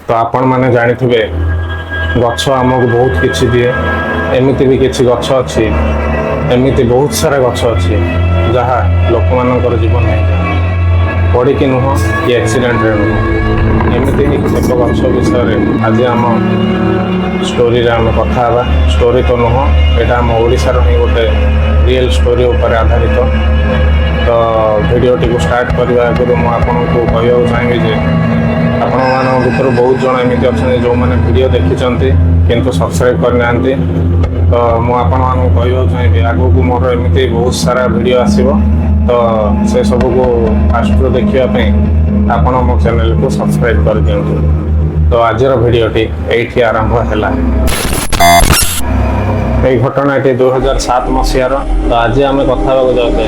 तो आपण मैंने जानिथिबे गछ आमको बहुत किछि दिए एमिति भी किछि गछ अछि एमिति बहुत सारा गछ अछि जहाँ लोक मानकर जीवन नहीं जाए पड़ी कि नुह कि एक्सीडेंट रे नुह एमिति एक गछ विषय आज आम स्टोरी रे आम कथा हवा स्टोरी तो नुह एटा आम ओडिशार ही गोटे रियल स्टोरी उपर आधारित तो भिडियोटी को स्टार्ट करने आगे मुझे आपको कहूँ चाहिए जे आपण मान भर बहुत जन एमती अच्छा जो मैंने भिड देखी किंतु सब्सक्राइब करना तो मुझे कहूँ चाहिए आगू को मोर एमती बहुत सारा भिड आसो तो से सब को फास्ट देखापी आपण मो चैनल को सब्सक्राइब कर दिंतु तो आज भिडियोटी ये आरंभ है ये घटनाटी 2007 मसीहार तो आज आम कथा जाते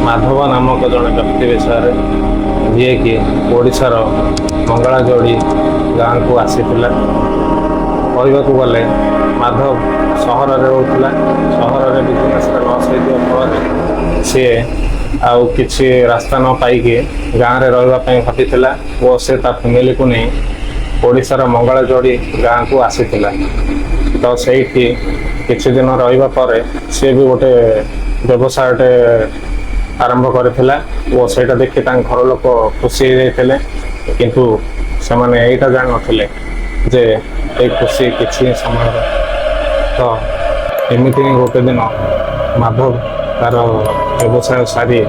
माधव नामक जड़े व्यक्ति विषय जी कि ओडिशार मंगलाजोड़ी गाँव को आसीला कहवाक गले माधव सहर में रोला सहर में बिजनेस लस हो फल सी आउ किसी रास्ता न पाइकी गाँव में रही भाईला और से फैमिली को नहीं ओडिशार मंगलाजोड़ी गाँव को आसीला तो से किछि दिन रहिबा परे से भी गोटे व्यवसायटे आरंभ करथिला और सेटा देखि तांग घर लोक खुशी हो जाइथिले किंतु से माने एटा जान नथिले जे ए खुशी किछि समय तो एमिति गोटे दिन माधव तार व्यवसाय सारी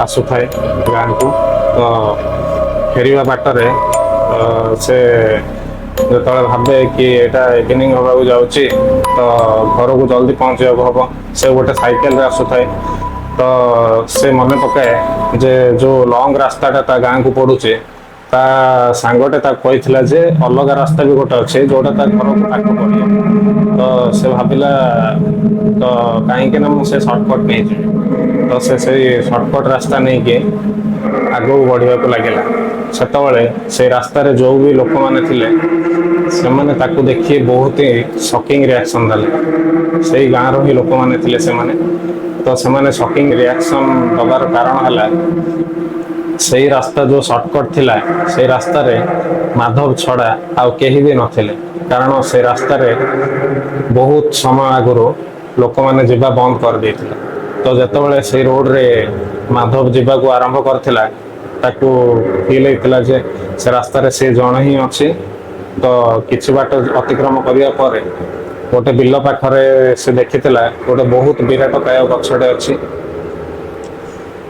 आसु थाए गाँव को तो फेरिया बाटरे से जो भावे कि यहाँ इवनिंग होगा जाऊँगी तो घर को जल्दी पहुँचा हम से गोटे साइकेल रे आसु थाए तो से मन पकाए जे जो लॉन्ग रास्ता गाँव को पड़ुचे ता सांगटे कही जे अलग रास्ता भी गोटे अच्छे जोटा घर को पाक पड़े तो से भाविला तो कहीं मुझे सर्टकट नहीं जी तो से सर्टकट रास्ता नहीं कि आगू बढ़ा लगे से रास्तार जो भी लोक मैंने से मैंने ताकू देखिए बहुत ही शॉकिंग रिएक्शन देले से गाँव ही लोक मैंने से तो से शॉकिंग रिएक्शन दबार कारण है से रास्ता जो सर्टकट थिला से रास्ता रे माधव छड़ा आउ कहीं भी नथिले कारण से रास्ता रे बहुत समय आगुरी लोक मैंने जीवा बंद कर देथिले तो जेतेबेले से रोड रे माधव जीवा को आरंभ करथिला ताकू फील होता जे से रास्ता रे से जन ही अच्छी तो किछि बाट अतिक्रम करिया परे गोटे बिल पाखरे से देखिथिला गोटे बहुत विराट काय गछटे अच्छी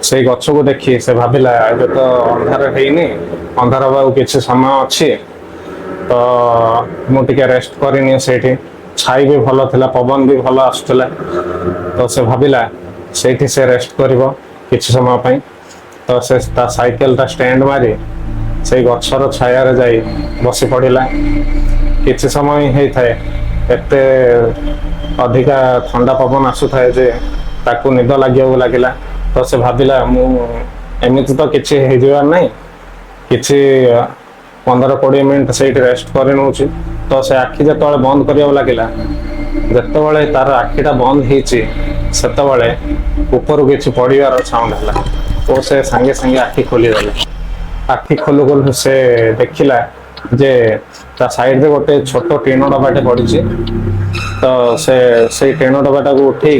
से गछ को देखी से भाविला ए तो अंधार हैनी अंधार हवा किछि समय अच्छी तो मुझे रेस्ट करनी से छाई भी भल थिला पवन भी भल आसुला तो से भाविला से रेस्ट करिवो किछि समय पई तो से साइकेल स्टैंड मारी से गछर छाया जाई बसी पड़ा किछि समय होता है एते अधिका ठंडा पवन आसु थाए जे ताकू निद लगिला तो से भाविला मु एमिति तो किछि हे जवार नहीं किछि 15-20 मिनट से रेस्ट कर नौची तो से आखि जतबे बंद करिया लगिला जतबे तार आखिटा बंद होईची सेतबे ऊपर किछि पड़ियार साउंड हला और से संगे संगे आखि खोली देले आखि खोलु खोलु से देखिला जे ता साइड रे गोटे छोटो टीन डबाटे पड़ी तो से टीन डबाटा को उठे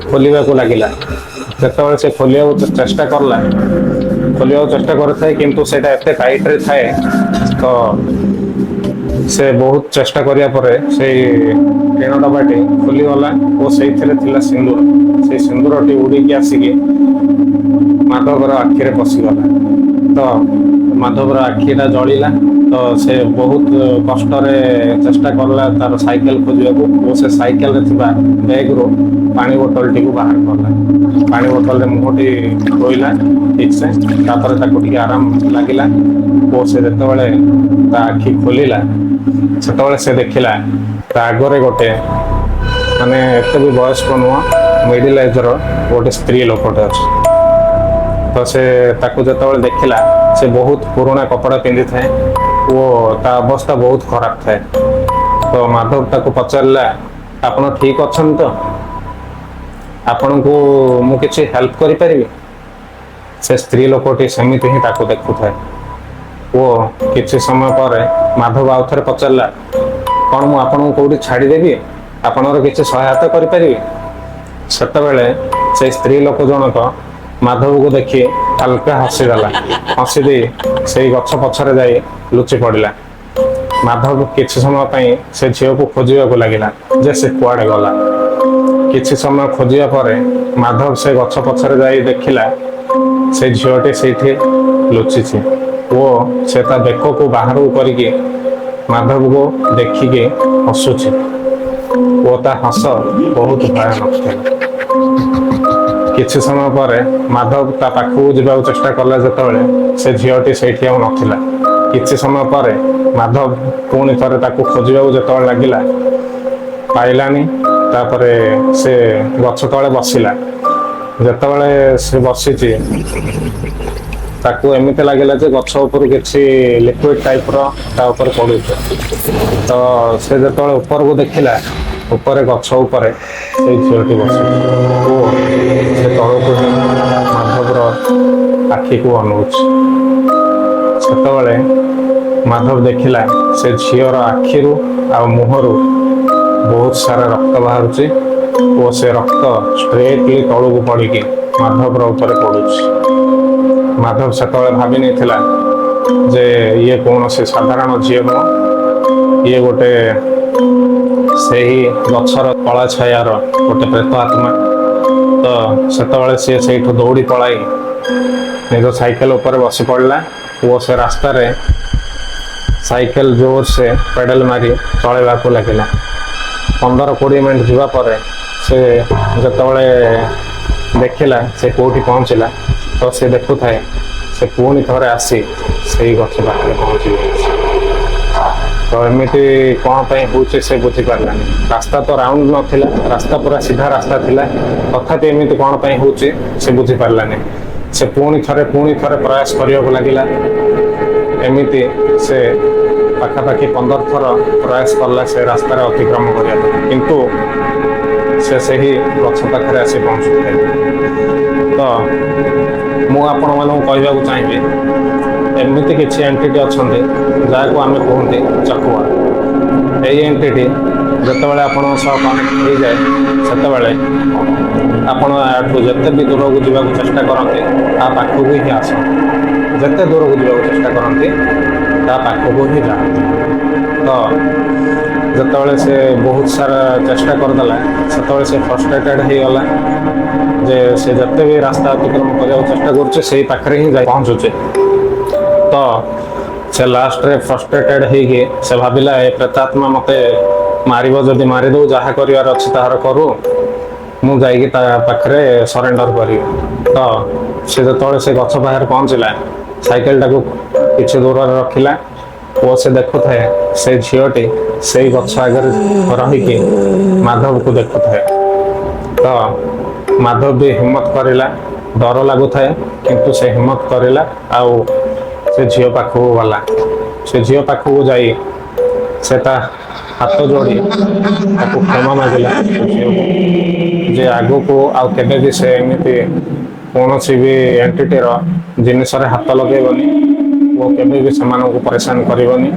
खोलिबा को लागिला जेतेबेले से खोलिया चेष्टा करला खोलिया चेष्टा करथाय किंतु सेटा एते टाइट रे थाए तो से बहुत चेष्टा करिया परे से टीन डबाटी खोली गला और सेइथिले थिला सिंदूर से सिंदूरटी उड़ी के आसीकी माधवर आखिरे पशिगला तो माधवर आखिटा जलिला तो से बहुत कष्ट चेष्टा करला तार साइकेल खोजा से साइकेल रे थिबा बैग रो पानी बोतल टी को बाहर करला पानी बोतल रे मुहटी धोइला ठीक से तापर ताको टी आराम लागिला और से जेतेबेले ता आखि खोलिला सेतेबेले से देखिला ता आगरे गोटे माने एते भी वयस्क नुह मिडिल एज रो गोटे स्त्री लोकटे अछि तो से ताकू जेतेबेले देखिला से बहुत पुराना कपड़ा पिंधि थाए वो ता अवस्था बहुत खराब थाए तो माधव ताकू पचारला आपण ठीक अछन तो आपण को मु किछि हेल्प करि परिबे से स्त्री लोकटी समिति ही ताकू देखु थाए ଓ କିଛି ସମୟ ପରେ ମାଧବ ଆଉ ଥରେ ପଚାରିଲା, କ'ଣ ମୁଁ ଆପଣଙ୍କୁ କୋଉଠି ଛାଡ଼ିଦେବି? ଆପଣଙ୍କର କିଛି ସହାୟତା କରିପାରିବି? ସେତେବେଳେ ସେଇ ସ୍ତ୍ରୀ ଲୋକ ଜଣକ ମାଧବକୁ ଦେଖି ହାଲକା ହସିଦେଲା। ହସି ଦେଇ ସେଇ ଗଛ ପଛରେ ଯାଇ ଲୁଚି ପଡ଼ିଲା। ମାଧବ କିଛି ସମୟ ପାଇଁ ସେ ଝିଅକୁ ଖୋଜିବାକୁ ଲାଗିଲା ଯେ ସେ କୁଆଡ଼େ ଗଲା। କିଛି ସମୟ ଖୋଜିବା ପରେ ମାଧବ ସେ ଗଛ ପଛରେ ଯାଇ ଦେଖିଲା ସେ ଝିଅଟି ସେଇଠି ଲୁଚିଛି ଓ ସେ ତା ବେକକୁ ବାହାରକୁ କରିକି ମାଧବକୁ ଦେଖିକି ହସୁଛି ଓ ତା ହସ ବହୁତ ଭୟାନକ ଥିଲା। କିଛି ସମୟ ପରେ ମାଧବ ତା ପାଖକୁ ଯିବାକୁ ଚେଷ୍ଟା କଲା ଯେତେବେଳେ ସେ ଝିଅଟି ସେଇଠି ଆଉ ନଥିଲା। କିଛି ସମୟ ପରେ ମାଧବ ପୁଣି ଥରେ ତାକୁ ଖୋଜିବାକୁ ଯେତେବେଳେ ଲାଗିଲା, ପାଇଲାନି। ତାପରେ ସେ ଗଛ ତଳେ ବସିଲା। ଯେତେବେଳେ ସେ ବସିଛି ତାକୁ ଏମିତି ଲାଗିଲା ଯେ ଗଛ ଉପରୁ କିଛି ଲିକ୍ୱିଡ ଟାଇପର ତା ଉପରେ ପଡୁଛି। ତ ସେ ଯେତେବେଳେ ଉପରକୁ ଦେଖିଲା, ଉପରେ ଗଛ ଉପରେ ସେଇ ଝିଅଟି ବସିଛି ଓ ସେ ତଳକୁ ହିଁ ମାଧବର ଆଖିକୁ ଅନଉଛି। ସେତେବେଳେ ମାଧବ ଦେଖିଲା ସେ ଝିଅର ଆଖିରୁ ଆଉ ମୁହଁରୁ ବହୁତ ସାରା ରକ୍ତ ବାହାରୁଛି ଓ ସେ ରକ୍ତ ଷ୍ଟ୍ରେଟଲି ତଳକୁ ପଡ଼ିକି ମାଧବର ଉପରେ ପଡୁଛି। ମାଧବ ସେତେବେଳେ ଭାବି ନେଇଥିଲା ଯେ ଇଏ କୌଣସି ସାଧାରଣ ଝିଅ ନୁହଁ, ଇଏ ଗୋଟେ ସେହି ଗଛର କଳା ଛାୟାର ଗୋଟେ ପ୍ରେତ ଆତ୍ମା। ତ ସେତେବେଳେ ସିଏ ସେଇଠୁ ଦୌଡ଼ି ପଳାଇ ନିଜ ସାଇକେଲ ଉପରେ ବସି ପଡ଼ିଲା ଓ ସେ ରାସ୍ତାରେ ସାଇକେଲ ଜୋରସେ ପେଡାଲ ମାରି ଚଳାଇବାକୁ ଲାଗିଲା। 15-20 ମିନିଟ୍ ଯିବା ପରେ ସେ ଯେତେବେଳେ ଦେଖିଲା ସେ କୋଉଠି ପହଞ୍ଚିଲା, ତ ସେ ଦେଖୁଥାଏ ସେ ପୁଣି ଥରେ ଆସି ସେଇ ଗଛ ପାଖରେ ପହଞ୍ଚି ଯାଇଛି। ତ ଏମିତି କ'ଣ ପାଇଁ ହେଉଛି ସେ ବୁଝିପାରିଲାନି। ରାସ୍ତା ତ ରାଉଣ୍ଡ ନଥିଲା, ରାସ୍ତା ପୁରା ସିଧା ରାସ୍ତା ଥିଲା, ତଥାପି ଏମିତି କ'ଣ ପାଇଁ ହେଉଛି ସେ ବୁଝିପାରିଲାନି। ସେ ପୁଣି ଥରେ ପ୍ରୟାସ କରିବାକୁ ଲାଗିଲା। ଏମିତି ସେ ପାଖାପାଖି 15 ଥର ପ୍ରୟାସ କଲା ସେ ରାସ୍ତାରେ ଅତିକ୍ରମ କରିବା ପାଇଁ, କିନ୍ତୁ ସେ ସେହି ଗଛ ପାଖରେ ଆସି ପହଞ୍ଚୁଥାଏ। ତ ମୁଁ ଆପଣମାନଙ୍କୁ କହିବାକୁ ଚାହିଁବି, ଏମିତି କିଛି ଏଣ୍ଟିଟି ଅଛନ୍ତି ଯାହାକୁ ଆମେ କୁହନ୍ତି ଚକୁଆ। ଏଇ ଏଣ୍ଟିଟି ଯେତେବେଳେ ଆପଣଙ୍କ ସହ କନେକ୍ଟ ହେଇଯାଏ, ସେତେବେଳେ ଆପଣ ଏଠୁ ଯେତେ ବି ଦୂରକୁ ଯିବାକୁ ଚେଷ୍ଟା କରନ୍ତି ତା ପାଖକୁ ହିଁ ଆସନ୍ତି। ଯେତେ ଦୂରକୁ ଯିବାକୁ ଚେଷ୍ଟା କରନ୍ତି ତା ପାଖକୁ ହିଁ ଯାଆନ୍ତି। ତ ଯେତେବେଳେ ସେ ବହୁତ ସାରା ଚେଷ୍ଟା କରିଦେଲା, ସେତେବେଳେ ସେ ଫ୍ରଷ୍ଟ୍ରେଟେଡ୍ ହେଇଗଲା ଯେ ସେ ଯେତେ ବି ରାସ୍ତା ଅତିକ୍ରମ କରିବାକୁ ଚେଷ୍ଟା କରୁଛି ସେଇ ପାଖରେ ହିଁ ଯାଇ ପହଞ୍ଚୁଛି। ତ ସେ ଲାଷ୍ଟରେ ଫ୍ରଷ୍ଟ୍ରେଟେଡ୍ ହେଇକି ସେ ଭାବିଲା, ଏ ପ୍ରେତାତ୍ମା ମୋତେ ମାରିବ, ଯଦି ମାରିଦେଉ, ଯାହା କରିବାର ଅଛି ତାହାର କରୁ, ମୁଁ ଯାଇକି ତା ପାଖରେ ସରେଣ୍ଡର କରିବି। ତ ସେ ଯେତେବେଳେ ସେ ଗଛ ପାଖରେ ପହଞ୍ଚିଲା, ସାଇକେଲଟାକୁ କିଛି ଦୂରରେ ରଖିଲା ଓ ସେ ଦେଖୁଥାଏ ସେ ଝିଅଟି ସେଇ ଗଛ ଆଗରେ ରହିକି ମାଧବକୁ ଦେଖୁଥାଏ। ତ ମାଧବ ବି ହିମ୍ମତ କରିଲା, ଡର ଲାଗୁଥାଏ କିନ୍ତୁ ସେ ହିମ୍ମତ କରିଲା ଆଉ ସେ ଝିଅ ପାଖକୁ ଗଲା। ସେ ଝିଅ ପାଖକୁ ଯାଇ ସେ ତା ହାତ ଯୋଡ଼ି ତାକୁ କ୍ଷମା ମାଗିଲା ଯେ ଆଗକୁ ଆଉ କେବେ ବି ସେ ଏମିତି କୌଣସି ବି ଏଣ୍ଟିଟିର ଜିନିଷରେ ହାତ ଲଗେଇବନି ଓ କେବେ ବି ସେମାନଙ୍କୁ ପରେଶାନ କରିବନି।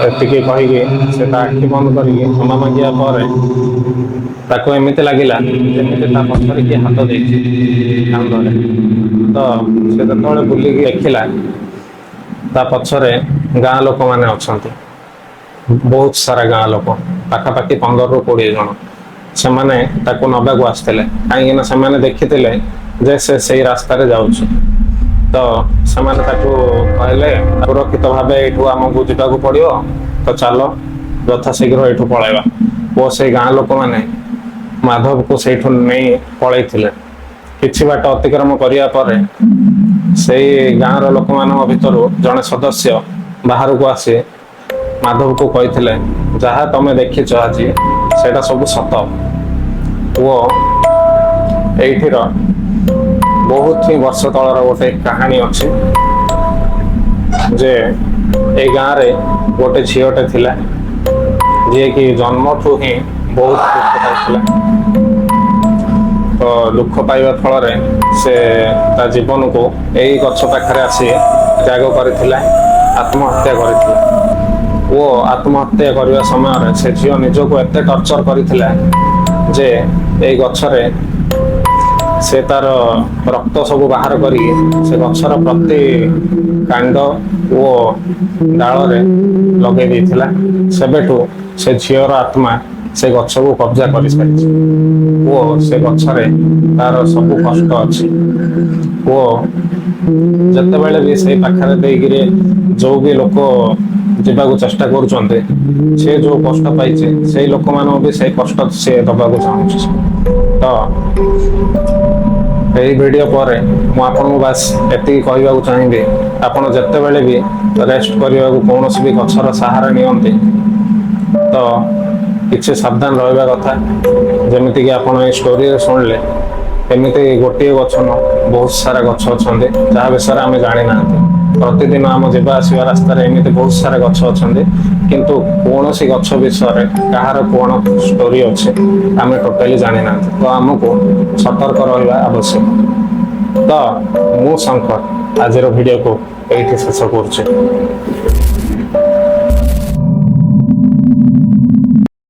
ଏତିକି କହିକି ସେ ତା ଆଖି ବନ୍ଦ କରିକି କ୍ଷମା ମାଗିବା ପରେ ତାକୁ ଏମିତି ଲାଗିଲା ଯେମିତି ତା ପଛରେ କିଏ ହାତ ଦେଇଛି କାନ୍ଧରେ। ତ ସେ ଯେତେବେଳେ ବୁଲିକି ଦେଖିଲା ତା ପଛରେ ଗାଁ ଲୋକମାନେ ଅଛନ୍ତି, ବହୁତ ସାରା ଗାଁ ଲୋକ, ପାଖାପାଖି 15-20 ଜଣ। ସେମାନେ ତାକୁ ନବାକୁ ଆସିଥିଲେ, କାହିଁକିନା ସେମାନେ ଦେଖିଥିଲେ ଯେ ସେ ସେଇ ରାସ୍ତାରେ ଯାଉଛି। ତ ସେମାନେ ତାକୁ କହିଲେ, ସୁରକ୍ଷିତ ଭାବେ ଏଇଠୁ ଆମକୁ ଯିବାକୁ ପଡ଼ିବ, ତ ଚାଲ ଯଥାଶୀଘ୍ର ଏଇଠୁ ପଳାଇବା। ଓ ସେଇ ଗାଁ ଲୋକମାନେ ମାଧବକୁ ସେଇଠୁ ନେଇ ପଳେଇଥିଲେ। କିଛି ବାଟ ଅତିକ୍ରମ କରିବା ପରେ ସେଇ ଗାଁର ଲୋକମାନଙ୍କ ଭିତରୁ ଜଣେ ସଦସ୍ୟ ବାହାରକୁ ଆସି ମାଧବକୁ କହିଥିଲେ, ଯାହା ତମେ ଦେଖିଛ ଆଜି ସେଇଟା ସବୁ ସତ ଓ ଏଇଠିର ବହୁତ ହିଁ ବର୍ଷ ତଳର ଗୋଟେ କାହାଣୀ ଅଛି ଯେ ଏଇ ଗାଁରେ ଗୋଟେ ଝିଅଟେ ଥିଲା ଯିଏକି ଜନ୍ମଠୁ ହିଁ ବହୁତ ଦୁଃଖ ପାଇଥିଲା। ତ ଦୁଃଖ ପାଇବା ଫଳରେ ସେ ତା ଜୀବନକୁ ଏଇ ଗଛ ପାଖରେ ଆସି ତ୍ୟାଗ କରିଥିଲା, ଆତ୍ମହତ୍ୟା କରିଥିଲା। ଓ ଆତ୍ମହତ୍ୟା କରିବା ସମୟରେ ସେ ଝିଅ ନିଜକୁ ଏତେ ଟର୍ଚର କରିଥିଲା ଯେ ଏଇ ଗଛରେ ସେ ତାର ରକ୍ତ ସବୁ ବାହାର କରିକି ସେ ଗଛର ପ୍ରତି କାଣ୍ଡ ଓ ଡାଳରେ ଲଗେଇ ଦେଇଥିଲା। ସେବେଠୁ ସେ ଝିଅର ଆତ୍ମା ସେ ଗଛକୁ କବ୍ଜା କରିସାରିଛି ଓ ସେ ଗଛରେ ତାର ସବୁ କଷ୍ଟ ଅଛି। ଓ ଯେତେବେଳେ ବି ସେଇ ପାଖରେ ଦେଇକିରି ଯୋଉ ବି ଲୋକ ଯିବାକୁ ଚେଷ୍ଟା କରୁଛନ୍ତି, ସେ ଯୋଉ କଷ୍ଟ ପାଇছে ସେଇ ଲୋକମାନଙ୍କୁ ବି ସେଇ କଷ୍ଟ ସେ ଦବାକୁ ଚାହୁଁଛି। ତ ଏହି ଭିଡିଓ ପରେ ମୁଁ ଆପଣଙ୍କୁ ବାସ୍ ଏତିକି କହିବାକୁ ଚାହିଁବି, ଆପଣ ଯେତେବେଳେ ବି ରେଷ୍ଟ କରିବାକୁ କୌଣସି ବି ଗଛର ସାହାରା ନିଅନ୍ତି ତ କିଛି ସାବଧାନ ରହିବା କଥା। ଯେମିତିକି ଆପଣ ଏଇ ଷ୍ଟୋରିରେ ଶୁଣିଲେ, ଏମିତି ଗୋଟିଏ ଗଛ ନୁହଁ, ବହୁତ ସାରା ଗଛ ଅଛନ୍ତି ଯାହା ବିଷୟରେ ଆମେ ଜାଣିନାହାନ୍ତି। ପ୍ରତିଦିନ ଆମ ଯିବା ଆସିବା ରାସ୍ତାରେ ଏମିତି ବହୁତ ସାରା ଗଛ ଅଛନ୍ତି, କିନ୍ତୁ କୌଣସି ଗଛ ବିଷୟରେ କାହାର କଣ ଷ୍ଟୋରି ଅଛି ଆମେ ଟୋଟାଲି ଜାଣିନାହାନ୍ତି। ତ ଆମକୁ ସତର୍କ ରହିବା ଆବଶ୍ୟକ। ତ ମୁଁ ଶଙ୍କର ଆଜିର ଭିଡିଓକୁ ଏଇଠି ଶେଷ କରୁଛି।